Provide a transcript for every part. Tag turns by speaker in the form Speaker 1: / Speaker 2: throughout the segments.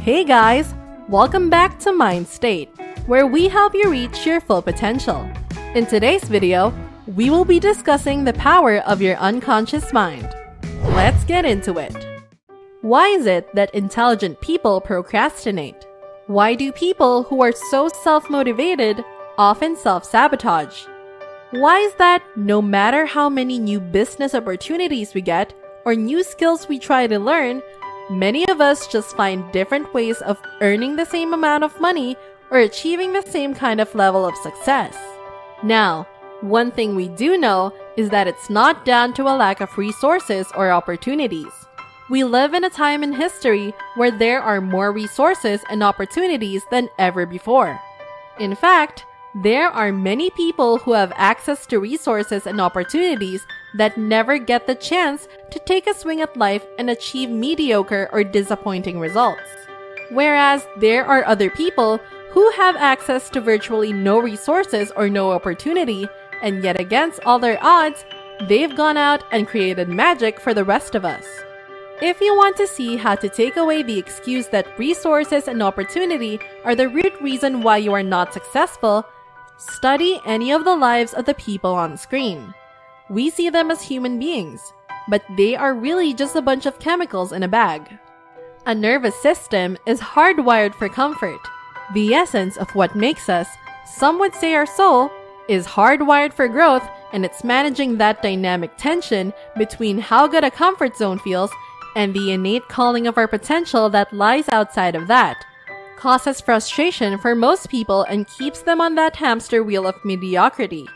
Speaker 1: Hey guys! Welcome back to Mind State, where we help you reach your full potential. In today's video, we will be discussing the power of your unconscious mind. Let's get into it. Why is it that intelligent people procrastinate? Why do people who are so self-motivated often self-sabotage? Why is that no matter how many new business opportunities we get or new skills we try to learn, many of us just find different ways of earning the same amount of money or achieving the same kind of level of success? Now, one thing we do know is that it's not down to a lack of resources or opportunities. We live in a time in history where there are more resources and opportunities than ever before. In fact, there are many people who have access to resources and opportunities that never get the chance to take a swing at life and achieve mediocre or disappointing results. Whereas there are other people who have access to virtually no resources or no opportunity, and yet against all their odds, they've gone out and created magic for the rest of us. If you want to see how to take away the excuse that resources and opportunity are the root reason why you are not successful, study any of the lives of the people on screen. We see them as human beings, but they are really just a bunch of chemicals in a bag. A nervous system is hardwired for comfort. The essence of what makes us, some would say our soul, is hardwired for growth, and it's managing that dynamic tension between how good a comfort zone feels and the innate calling of our potential that lies outside of that. Causes frustration for most people and keeps them on that hamster wheel of mediocrity.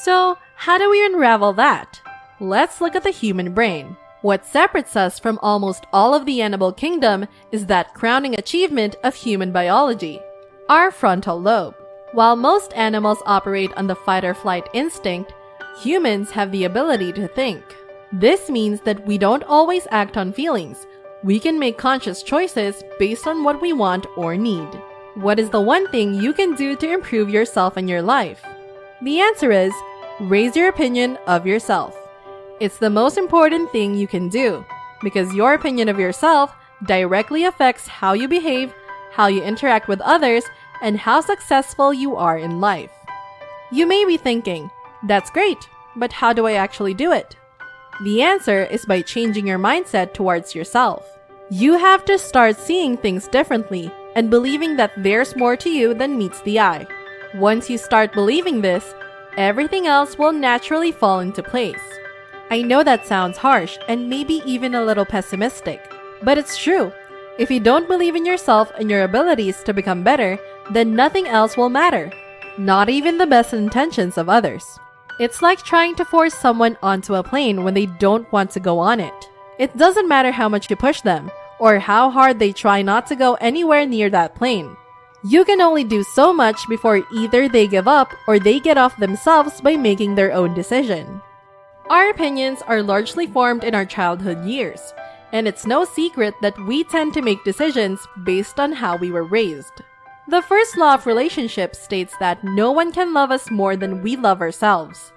Speaker 1: So, how do we unravel that? Let's look at the human brain. What separates us from almost all of the animal kingdom is that crowning achievement of human biology, our frontal lobe. While most animals operate on the fight-or-flight instinct, humans have the ability to think. This means that we don't always act on feelings. We can make conscious choices based on what we want or need. What is the one thing you can do to improve yourself and your life? The answer is, raise your opinion of yourself. It's the most important thing you can do, because your opinion of yourself directly affects how you behave, how you interact with others, and how successful you are in life. You may be thinking, that's great, but how do I actually do it? The answer is by changing your mindset towards yourself. You have to start seeing things differently and believing that there's more to you than meets the eye. Once you start believing this, everything else will naturally fall into place. I know that sounds harsh and maybe even a little pessimistic, but it's true. If you don't believe in yourself and your abilities to become better, then nothing else will matter, not even the best intentions of others. It's like trying to force someone onto a plane when they don't want to go on it. It doesn't matter how much you push them, or how hard they try not to go anywhere near that plane. You can only do so much before either they give up or they get off themselves by making their own decision. Our opinions are largely formed in our childhood years, and it's no secret that we tend to make decisions based on how we were raised. The first law of relationships states that no one can love us more than we love ourselves.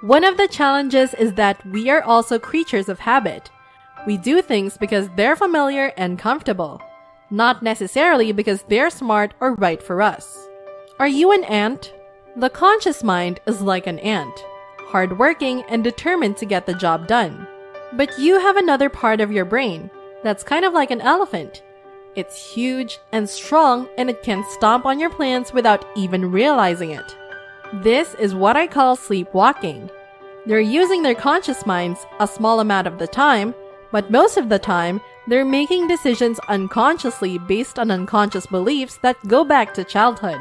Speaker 1: One of the challenges is that we are also creatures of habit. We do things because they're familiar and comfortable, not necessarily because they're smart or right for us. Are you an ant? The conscious mind is like an ant, hardworking and determined to get the job done. But you have another part of your brain that's kind of like an elephant. It's huge and strong, and it can stomp on your plans without even realizing it. This is what I call sleepwalking. They're using their conscious minds a small amount of the time, but most of the time, they're making decisions unconsciously based on unconscious beliefs that go back to childhood.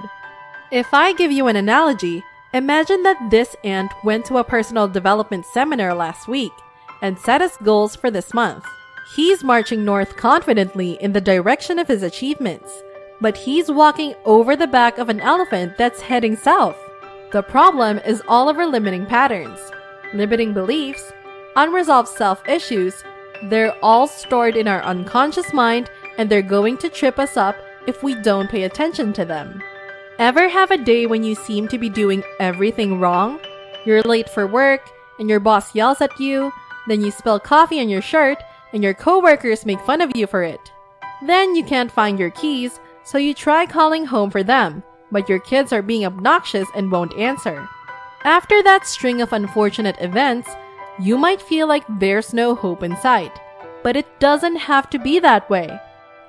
Speaker 1: If I give you an analogy, imagine that this ant went to a personal development seminar last week and set his goals for this month. He's marching north confidently in the direction of his achievements, but he's walking over the back of an elephant that's heading south. The problem is all of our limiting patterns, limiting beliefs, unresolved self-issues. They're all stored in our unconscious mind, and they're going to trip us up if we don't pay attention to them. Ever have a day when you seem to be doing everything wrong? You're late for work, and your boss yells at you, then you spill coffee on your shirt, and your coworkers make fun of you for it. Then you can't find your keys, so you try calling home for them, but your kids are being obnoxious and won't answer. After that string of unfortunate events, you might feel like there's no hope in sight. But it doesn't have to be that way.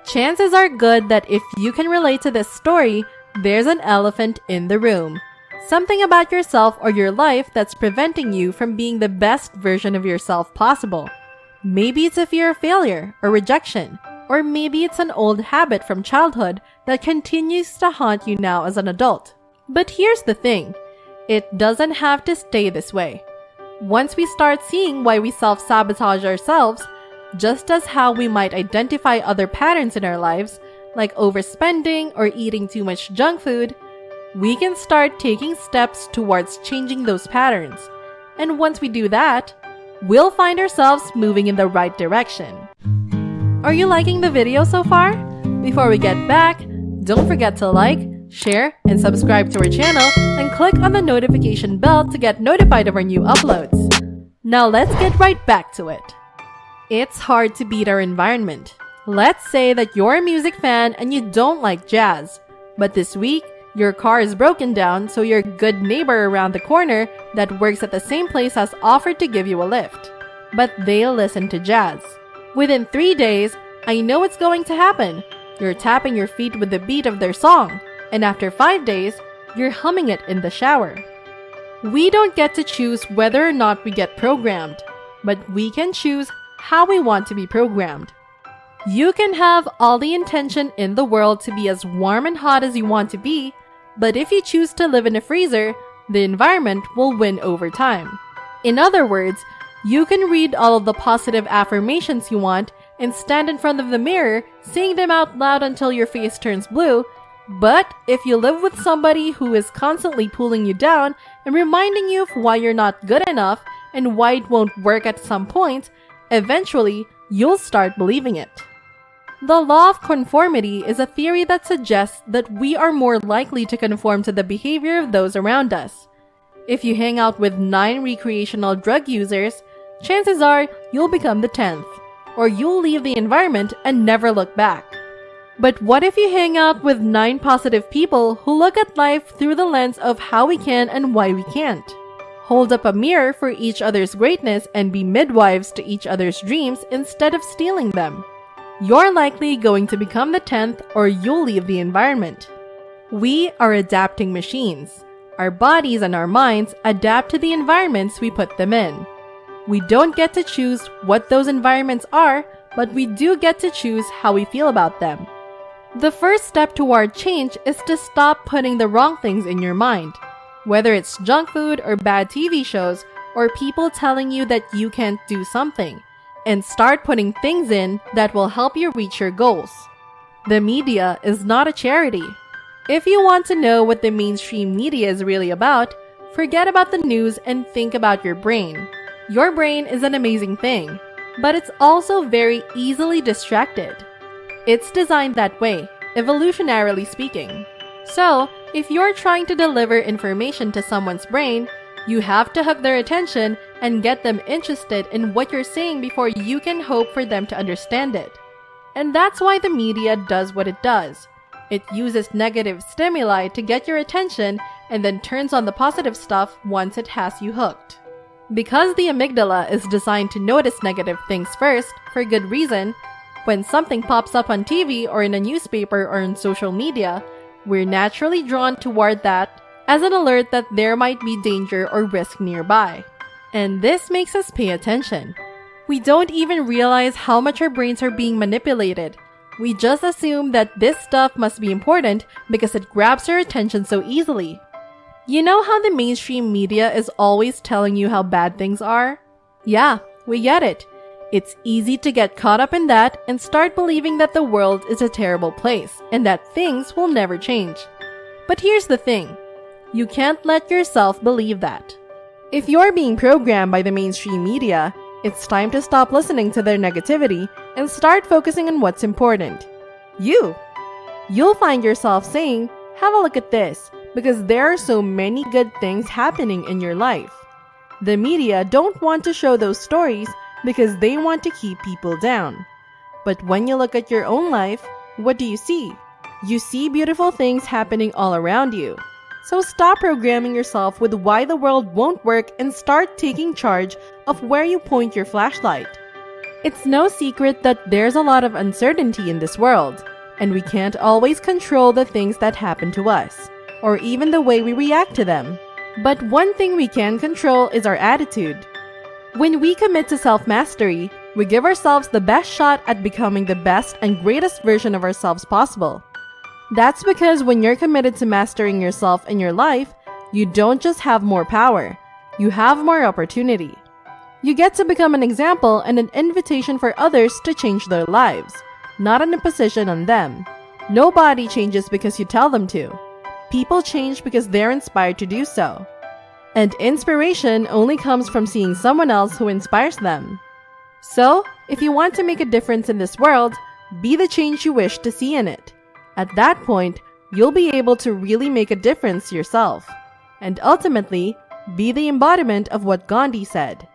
Speaker 1: Chances are good that if you can relate to this story, there's an elephant in the room. Something about yourself or your life that's preventing you from being the best version of yourself possible. Maybe it's a fear of failure or rejection, or maybe it's an old habit from childhood that continues to haunt you now as an adult. But here's the thing, it doesn't have to stay this way. Once we start seeing why we self-sabotage ourselves, just as how we might identify other patterns in our lives, like overspending or eating too much junk food, we can start taking steps towards changing those patterns. And once we do that, we'll find ourselves moving in the right direction. Are you liking the video so far? Before we get back, don't forget to like, share, and subscribe to our channel and click on the notification bell to get notified of our new uploads. Now let's get right back to it. It's hard to beat our environment. Let's say that you're a music fan and you don't like jazz, but this week, your car is broken down, so your good neighbor around the corner that works at the same place has offered to give you a lift. But they'll listen to jazz. Within 3 days, I know what's going to happen. You're tapping your feet with the beat of their song, and after 5 days, you're humming it in the shower. We don't get to choose whether or not we get programmed, but we can choose how we want to be programmed. You can have all the intention in the world to be as warm and hot as you want to be, but if you choose to live in a freezer, the environment will win over time. In other words, you can read all of the positive affirmations you want and stand in front of the mirror saying them out loud until your face turns blue, but if you live with somebody who is constantly pulling you down and reminding you of why you're not good enough and why it won't work at some point, eventually you'll start believing it. The law of conformity is a theory that suggests that we are more likely to conform to the behavior of those around us. If you hang out with 9 recreational drug users, chances are you'll become the 10th, or you'll leave the environment and never look back. But what if you hang out with 9 positive people who look at life through the lens of how we can and why we can't? Hold up a mirror for each other's greatness and be midwives to each other's dreams instead of stealing them. You're likely going to become the 10th or you'll leave the environment. We are adapting machines. Our bodies and our minds adapt to the environments we put them in. We don't get to choose what those environments are, but we do get to choose how we feel about them. The first step toward change is to stop putting the wrong things in your mind, whether it's junk food or bad TV shows or people telling you that you can't do something, and start putting things in that will help you reach your goals. The media is not a charity. If you want to know what the mainstream media is really about, forget about the news and think about your brain. Your brain is an amazing thing, but it's also very easily distracted. It's designed that way, evolutionarily speaking. So, if you're trying to deliver information to someone's brain, you have to hook their attention and get them interested in what you're saying before you can hope for them to understand it. And that's why the media does what it does. It uses negative stimuli to get your attention and then turns on the positive stuff once it has you hooked. Because the amygdala is designed to notice negative things first, for good reason, when something pops up on TV or in a newspaper or in social media, we're naturally drawn toward that as an alert that there might be danger or risk nearby. And this makes us pay attention. We don't even realize how much our brains are being manipulated. We just assume that this stuff must be important because it grabs our attention so easily. You know how the mainstream media is always telling you how bad things are? Yeah, we get it. It's easy to get caught up in that and start believing that the world is a terrible place and that things will never change. But here's the thing. You can't let yourself believe that. If you're being programmed by the mainstream media, it's time to stop listening to their negativity and start focusing on what's important. You'll find yourself saying, have a look at this, because there are so many good things happening in your life. The media don't want to show those stories because they want to keep people down. But when you look at your own life, What do you see? You see beautiful things happening all around you. So stop programming yourself with why the world won't work and start taking charge of where you point your flashlight. It's no secret that there's a lot of uncertainty in this world, and we can't always control the things that happen to us, or even the way we react to them. But one thing we can control is our attitude. When we commit to self-mastery, we give ourselves the best shot at becoming the best and greatest version of ourselves possible. That's because when you're committed to mastering yourself in your life, you don't just have more power, you have more opportunity. You get to become an example and an invitation for others to change their lives, not an imposition on them. Nobody changes because you tell them to. People change because they're inspired to do so. And inspiration only comes from seeing someone else who inspires them. So, if you want to make a difference in this world, be the change you wish to see in it. At that point, you'll be able to really make a difference yourself. And ultimately, be the embodiment of what Gandhi said,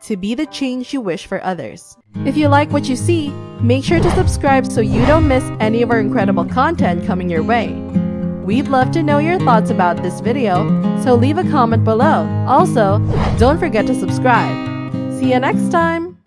Speaker 1: to be the change you wish for others. If you like what you see, make sure to subscribe so you don't miss any of our incredible content coming your way. We'd love to know your thoughts about this video, so leave a comment below. Also, don't forget to subscribe. See you next time!